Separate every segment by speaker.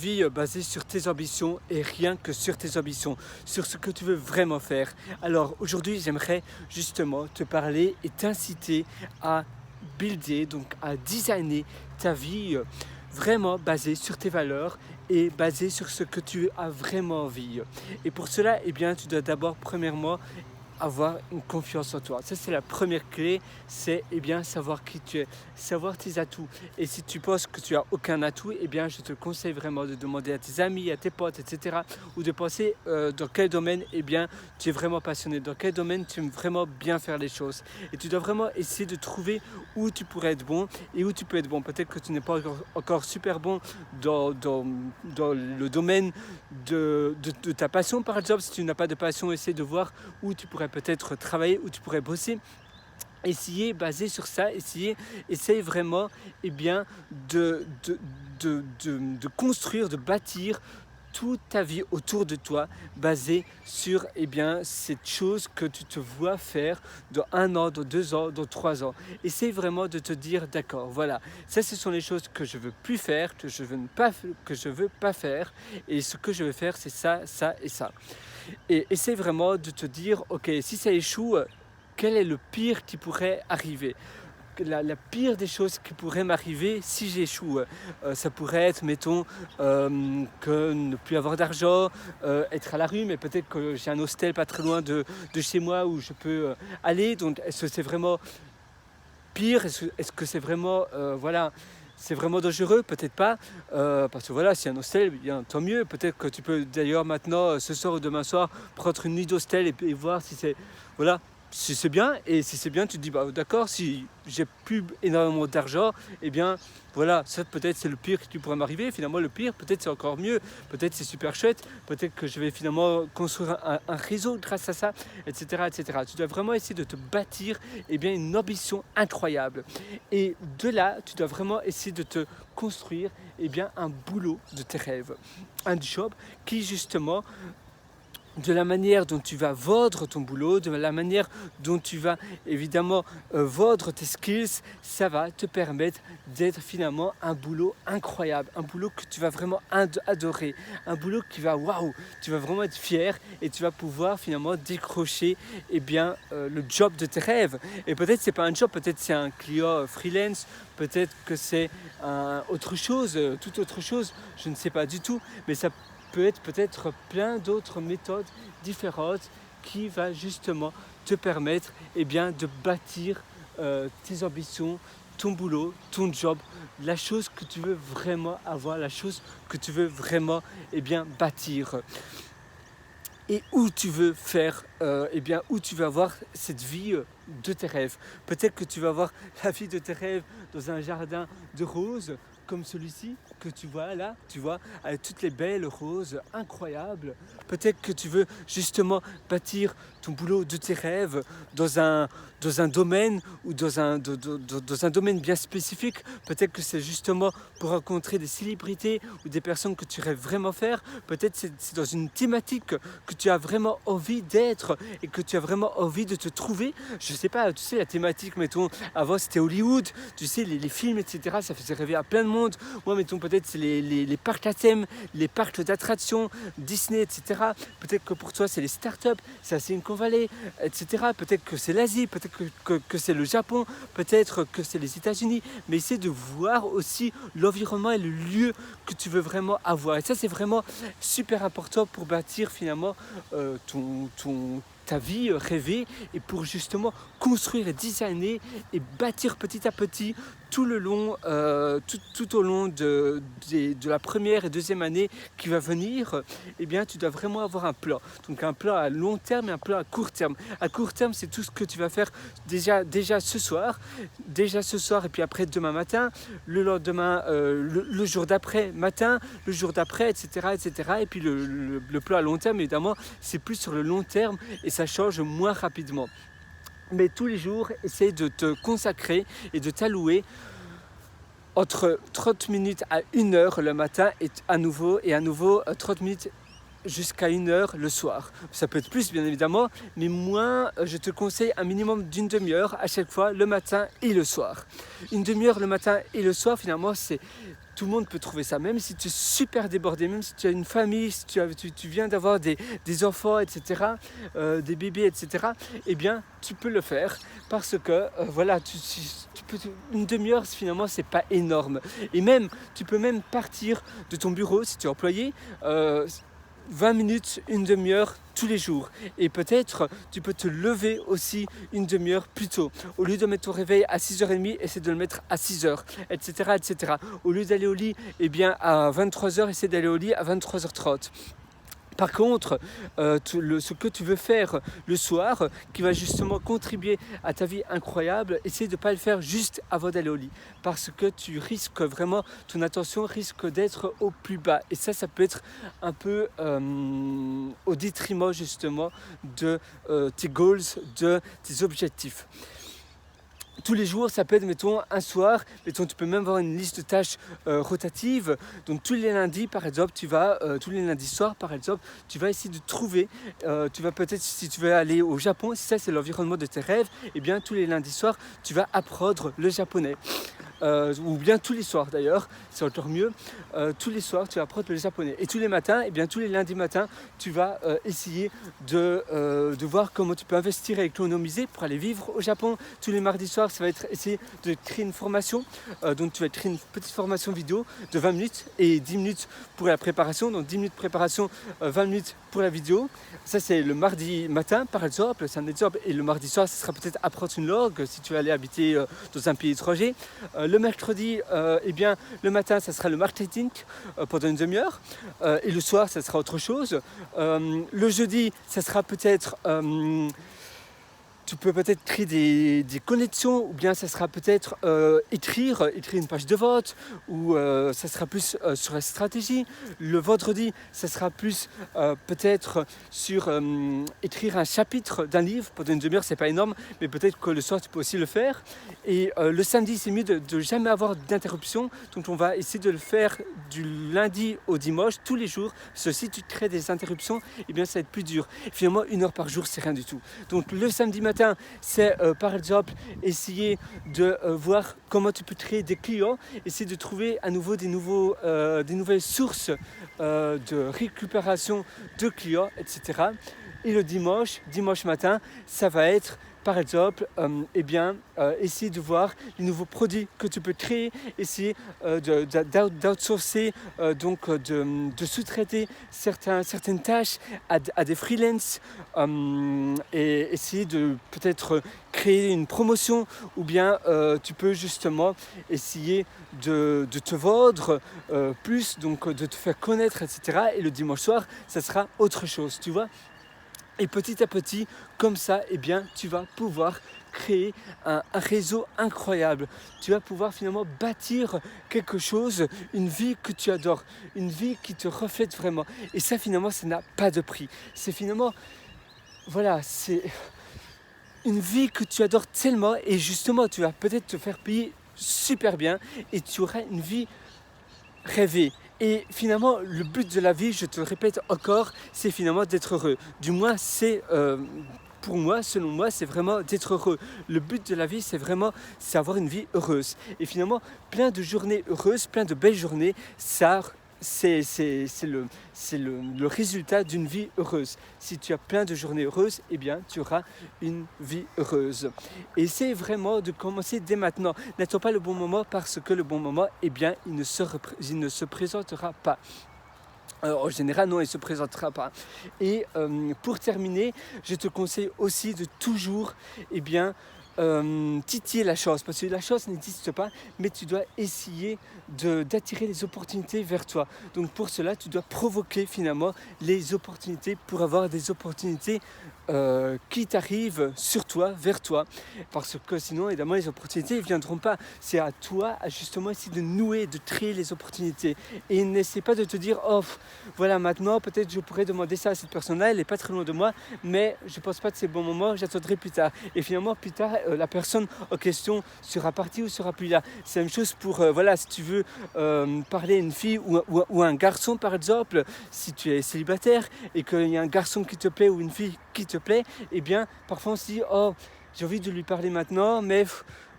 Speaker 1: vie basée sur tes ambitions et rien que sur tes ambitions, sur ce que tu veux vraiment faire. Alors aujourd'hui, j'aimerais justement te parler et t'inciter à builder, donc à designer ta vie vraiment basée sur tes valeurs et basée sur ce que tu as vraiment envie. Et pour cela, eh bien, tu dois d'abord, premièrement, avoir une confiance en toi. Ça, c'est la première clé, c'est savoir qui tu es, savoir tes atouts. Et si tu penses que tu n'as aucun atout, je te conseille vraiment de demander à tes amis, à tes potes, etc. ou de penser dans quel domaine tu es vraiment passionné, dans quel domaine tu aimes vraiment bien faire les choses. Et tu dois vraiment essayer de trouver où tu pourrais être bon et où tu peux être bon. Peut-être que tu n'es pas encore super bon dans le domaine de ta passion, par exemple. Si tu n'as pas de passion, essaie de voir où tu pourrais peut-être travailler, où tu pourrais bosser. Essayer, basé sur ça, essaye vraiment de construire, de bâtir toute ta vie autour de toi, basée sur cette chose que tu te vois faire dans 1 an, dans 2 ans, dans 3 ans. Essaye vraiment de te dire, d'accord, voilà, ça ce sont les choses que je veux plus faire, que je veux pas faire, et ce que je veux faire, c'est ça, ça et ça. Et essaie vraiment de te dire, ok, si ça échoue, quel est le pire qui pourrait arriver ? La pire des choses qui pourrait m'arriver si j'échoue, ça pourrait être, mettons, que ne plus avoir d'argent, être à la rue, mais peut-être que j'ai un hostel pas très loin de chez moi où je peux aller. Donc, est-ce que c'est vraiment pire ? Est-ce que c'est vraiment, c'est vraiment dangereux? Peut-être pas, parce que voilà, si un hostel, bien tant mieux. Peut-être que tu peux d'ailleurs maintenant, ce soir ou demain soir, prendre une nuit d'hostel et voir si c'est, voilà, si c'est bien. Et si c'est bien, tu te dis, bah d'accord, si j'ai plus énormément d'argent, voilà, ça peut-être c'est le pire qui pourrait m'arriver. Finalement, le pire, peut-être c'est encore mieux. Peut-être c'est super chouette. Peut-être que je vais finalement construire un réseau grâce à ça, etc., etc. Tu dois vraiment essayer de te bâtir une ambition incroyable. Et de là, tu dois vraiment essayer de te construire un boulot de tes rêves. Un job qui justement, de la manière dont tu vas vendre ton boulot, de la manière dont tu vas vendre tes skills, ça va te permettre d'être finalement un boulot incroyable, un boulot que tu vas vraiment adorer, un boulot qui va, waouh, tu vas vraiment être fier et tu vas pouvoir finalement décrocher le job de tes rêves. Et peut-être c'est pas un job, peut-être c'est un client freelance, peut-être que c'est autre chose, toute autre chose, je ne sais pas du tout, mais ça peut-être plein d'autres méthodes différentes qui va justement te permettre de bâtir tes ambitions, ton boulot, ton job, la chose que tu veux vraiment avoir, la chose que tu veux vraiment bâtir. Et où tu veux faire, où tu vas avoir cette vie de tes rêves. Peut-être que tu vas avoir la vie de tes rêves dans un jardin de roses, comme celui-ci que tu vois là, avec toutes les belles roses incroyables. Peut-être que tu veux justement bâtir ton boulot de tes rêves dans un domaine ou dans un domaine bien spécifique. Peut-être que c'est justement pour rencontrer des célébrités ou des personnes que tu rêves vraiment faire. Peut-être que c'est dans une thématique que tu as vraiment envie d'être et que tu as vraiment envie de te trouver. Je sais pas, tu sais, la thématique, mettons, avant c'était Hollywood, tu sais, les films, etc. Ça faisait rêver à plein de monde. Moi, mettons, peut-être c'est les parcs à thème, les parcs d'attractions, Disney, etc. Peut-être que pour toi, c'est les startups, c'est la Silicon Valley, etc. Peut-être que c'est l'Asie, peut-être que c'est le Japon, peut-être que c'est les États-Unis. Mais essaie de voir aussi l'environnement et le lieu que tu veux vraiment avoir. Et ça, c'est vraiment super important pour bâtir finalement ta vie rêvée et pour justement construire et designer et bâtir petit à petit tout le long, tout au long de la première et deuxième année qui va venir. Tu dois vraiment avoir un plan. Donc un plan à long terme et un plan à court terme. À court terme, c'est tout ce que tu vas faire déjà ce soir et puis après demain matin, le lendemain, le jour d'après matin, le jour d'après, etc., etc. Et puis le plan à long terme, évidemment, c'est plus sur le long terme et ça change moins rapidement. Mais tous les jours, essaye de te consacrer et de t'allouer entre 30 minutes à 1 heure le matin et à nouveau 30 minutes jusqu'à 1 heure le soir. Ça peut être plus bien évidemment, mais moins, je te conseille un minimum d'une demi-heure à chaque fois le matin et le soir. Une demi-heure le matin et le soir, finalement, c'est tout le monde peut trouver ça, même si tu es super débordé, même si tu as une famille, si tu viens d'avoir des enfants, etc., des bébés, etc., eh bien, tu peux le faire parce que, voilà, tu peux, une demi-heure, finalement, c'est pas énorme. Et même, tu peux même partir de ton bureau, si tu es employé, 20 minutes, une demi-heure tous les jours. Et peut-être tu peux te lever aussi une demi-heure plus tôt. Au lieu de mettre ton réveil à 6h30, essaie de le mettre à 6h, etc., etc. Au lieu d'aller au lit, eh bien, à 23h, essaie d'aller au lit à 23h30. Par contre, ce que tu veux faire le soir, qui va justement contribuer à ta vie incroyable, essaie de ne pas le faire juste avant d'aller au lit. Parce que tu risques vraiment, ton attention risque d'être au plus bas. Et ça peut être un peu au détriment justement de tes goals, de tes objectifs. Tous les jours, ça peut être, mettons, un soir, mettons, tu peux même avoir une liste de tâches rotatives. Donc tous les lundis, par exemple, tous les lundis soirs, par exemple, tu vas essayer de trouver, tu vas peut-être, si tu veux aller au Japon, si ça c'est l'environnement de tes rêves, eh bien tous les lundis soirs, tu vas apprendre le japonais. Ou bien tous les soirs d'ailleurs, c'est encore mieux, tous les soirs tu vas apprendre le japonais. Et tous les matins, eh bien tous les lundis matins, tu vas essayer de voir comment tu peux investir et économiser pour aller vivre au Japon. Tous les mardis soirs, ça va être essayer de créer une formation, donc tu vas créer une petite formation vidéo de 20 minutes et 10 minutes pour la préparation, donc 10 minutes de préparation, 20 minutes pour la vidéo. Ça c'est le mardi matin par exemple, c'est un exemple, et le mardi soir, ce sera peut-être apprendre une langue si tu vas aller habiter dans un pays étranger. Le mercredi, eh bien, le matin, ça sera le marketing pendant une demi-heure. Et le soir, ça sera autre chose. Le jeudi, ça sera peut-être... tu peux peut-être créer des connexions, ou bien ça sera peut-être écrire une page de vente, ou ça sera plus sur la stratégie. Le vendredi, ça sera plus peut-être sur écrire un chapitre d'un livre. Pendant une demi-heure, c'est pas énorme, mais peut-être que le soir, tu peux aussi le faire. Et le samedi, c'est mieux de jamais avoir d'interruption. Donc on va essayer de le faire du lundi au dimanche, tous les jours. Parce que si tu crées des interruptions, eh bien ça va être plus dur. Et finalement, 1 heure par jour, c'est rien du tout. Donc le samedi matin, c'est par exemple essayer de voir comment tu peux créer des clients, essayer de trouver à nouveau des nouvelles sources de récupération de clients, etc. Et le dimanche matin, ça va être par exemple, essayer de voir les nouveaux produits que tu peux créer, essayer d'outsourcer, de sous-traiter certaines tâches à des freelances, et essayer de peut-être créer une promotion, ou bien tu peux justement essayer de te vendre plus, donc de te faire connaître, etc. Et le dimanche soir, ça sera autre chose, tu vois. Et petit à petit, comme ça, eh bien, tu vas pouvoir créer un réseau incroyable. Tu vas pouvoir finalement bâtir quelque chose, une vie que tu adores, une vie qui te reflète vraiment. Et ça, finalement, ça n'a pas de prix. C'est finalement, voilà, c'est une vie que tu adores tellement, et justement, tu vas peut-être te faire payer super bien, et tu auras une vie rêver. Et finalement, le but de la vie, je te le répète encore, c'est finalement d'être heureux. Du moins, c'est pour moi, selon moi, c'est vraiment d'être heureux. Le but de la vie, c'est avoir une vie heureuse. Et finalement, plein de journées heureuses, plein de belles journées, ça, c'est le résultat d'une vie heureuse. Si tu as plein de journées heureuses, eh bien, tu auras une vie heureuse. Et c'est vraiment de commencer dès maintenant. N'attends pas le bon moment, parce que le bon moment, eh bien, il ne se présentera pas. Alors, en général, non, il ne se présentera pas. Et pour terminer, je te conseille aussi de toujours, eh bien, titiller la chance, parce que la chance n'existe pas, mais tu dois essayer d'attirer les opportunités vers toi. Donc pour cela, tu dois provoquer finalement les opportunités pour avoir des opportunités qui t'arrivent sur toi, vers toi, parce que sinon évidemment les opportunités ne viendront pas. C'est à toi à justement essayer de nouer, de créer les opportunités, et n'essaie pas de te dire oh voilà, maintenant peut-être je pourrais demander ça à cette personne-là, elle n'est pas très loin de moi, mais je ne pense pas que c'est le bon moment, j'attendrai plus tard. Et finalement plus tard, la personne en question sera partie ou sera plus là. C'est la même chose pour, voilà, si tu veux parler à une fille ou à un garçon par exemple, si tu es célibataire et qu'il y a un garçon qui te plaît ou une fille qui te plaît, eh bien parfois on se dit oh j'ai envie de lui parler maintenant, mais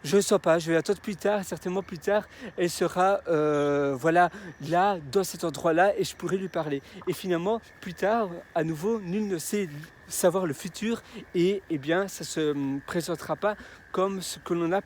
Speaker 1: Je ne sais pas, je vais attendre plus tard, certainement plus tard, elle sera voilà, là, dans cet endroit-là, et je pourrai lui parler. Et finalement, plus tard, à nouveau, nul ne sait savoir le futur, et eh bien, ça se présentera pas comme ce que l'on a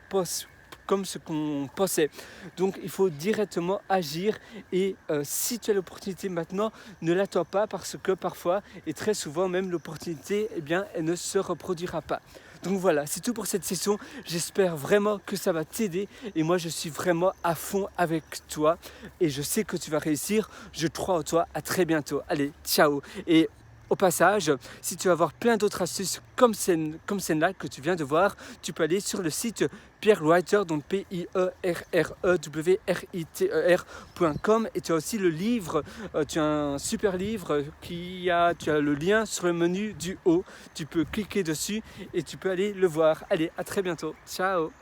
Speaker 1: comme ce qu'on pensait. Donc il faut directement agir et si tu as l'opportunité maintenant, ne l'attends pas parce que parfois et très souvent même l'opportunité, eh bien, elle ne se reproduira pas. Donc voilà, c'est tout pour cette session. J'espère vraiment que ça va t'aider et moi je suis vraiment à fond avec toi et je sais que tu vas réussir. Je crois en toi. À très bientôt. Allez, ciao. Et au passage, si tu veux avoir plein d'autres astuces comme celle-là que tu viens de voir, tu peux aller sur le site pierrewriter, donc pierrewriter.com et tu as aussi le livre, tu as un super livre tu as le lien sur le menu du haut, tu peux cliquer dessus et tu peux aller le voir. Allez, à très bientôt. Ciao.